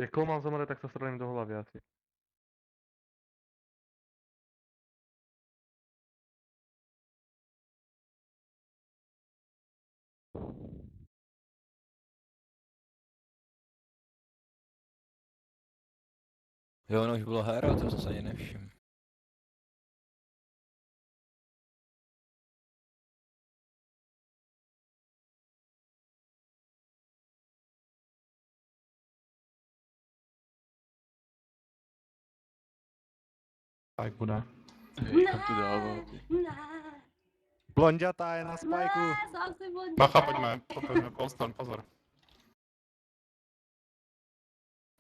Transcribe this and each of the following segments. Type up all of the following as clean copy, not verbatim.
Jak Kolman zomre, tak sa strelím do hlavy asi. Jo, ono už bylo hero, to jsem se ani nevšiml. Tak bude. Hej, kam to dává? Ne, Blonďatá je na spajku. ne, sám si blondě. Bacha, pojďme, pozor.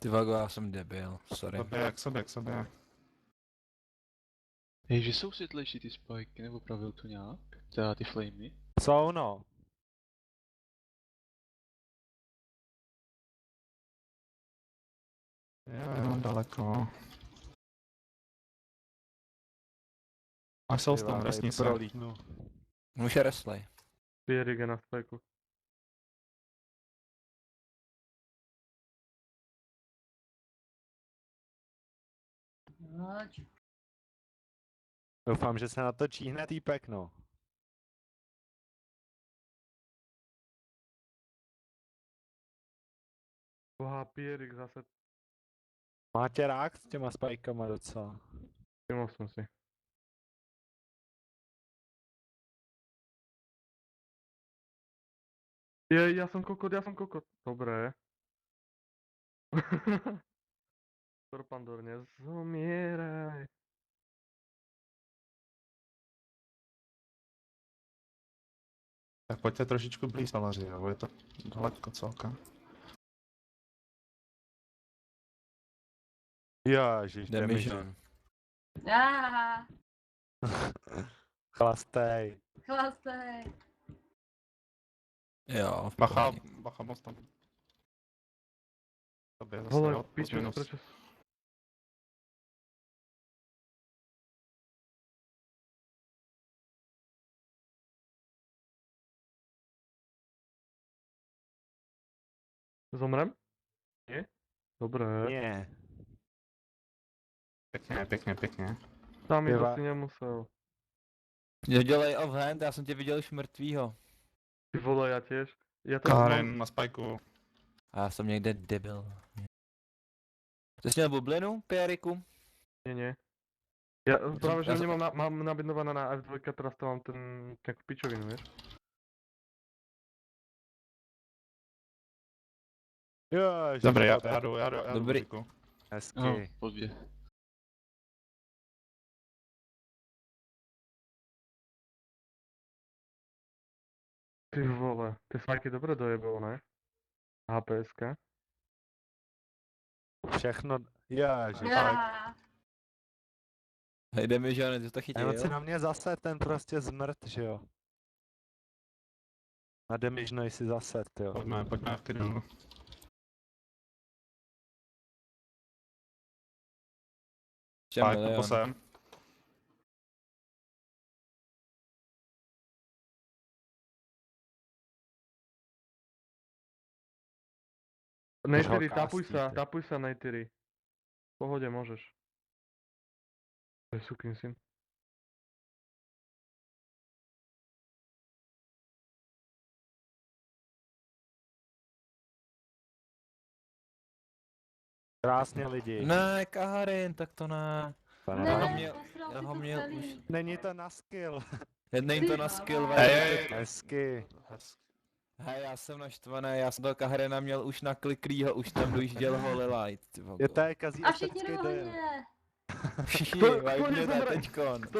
Ty vago, já jsem debil, sorry. K sobě. Hej, že jsou světlejší ty spajky, nebo pravil to nějak? Teda ty flamey? Jsou no. Jo, daleko. Až jsou s tom, resní se. Už je wrestlej. Pierik je na spajku. Noč. Doufám, že se na to číhne týpek, no. Boha, Pierik zase, Máte rák s těma spajkama docela. všiml jsem si. Já jsem kokot. Dobré. Torpandor, nezomíraj. Tak pojďte trošičku blíž salaři, jo, je to daleko celkem. Ježiš, Demižon. Ah, Chlastej. chlastej. Jo, v Bacha, pohodě. bacha, moc tam. Tobě zase, Vole, jo, plus pičo, minus. prečo? Zomrem? Nie? Dobré. Nie. Pěkně. Tam mi to Piva. si nemusel. Dělej offhand, já jsem tě viděl už mrtvýho. Ty vole, já těž. Já to Karen na spajku. A já jsem někde debil. Ty jsi měl bublinu, Pieriku? Nie. Já právě, že já nemám, mám nabindovaná na F2, teraz to mám ten nějakou pičovinu, víš? Ježiš. Dobrý, já jdu Dobrý. muziku. Hezky. No, podběh. Ty vole, ty spajky dobre dojebou, ne? HPSK. Všechno, ježiš. Já. Hej, Demižon, ty to chytil, On si jo? na mě zase ten prostě zmrt, že jo. Na demižnej si zase, jo. Pojďme v klidu. Čem milion. Nejtyry, kástí, tapuj sa nejtyry. V pohode môžeš. To je sukyn syn. Krásně lidi. Ne, Kaharin, tak to ne. To Ne, nedá. posral Já si ho to měl celý. už. Není to na skill. Jednej to na skill, Hezky. Hej, já jsem naštvaný, já jsem toho Kaharina měl už na klikrýho, už tam dojížděl Holy Light, ty vogo. Je to je kazí A všichni estetický jdou dojem. hodně. Všichni, Kdo vajbněte nezomre? teďkon. Kto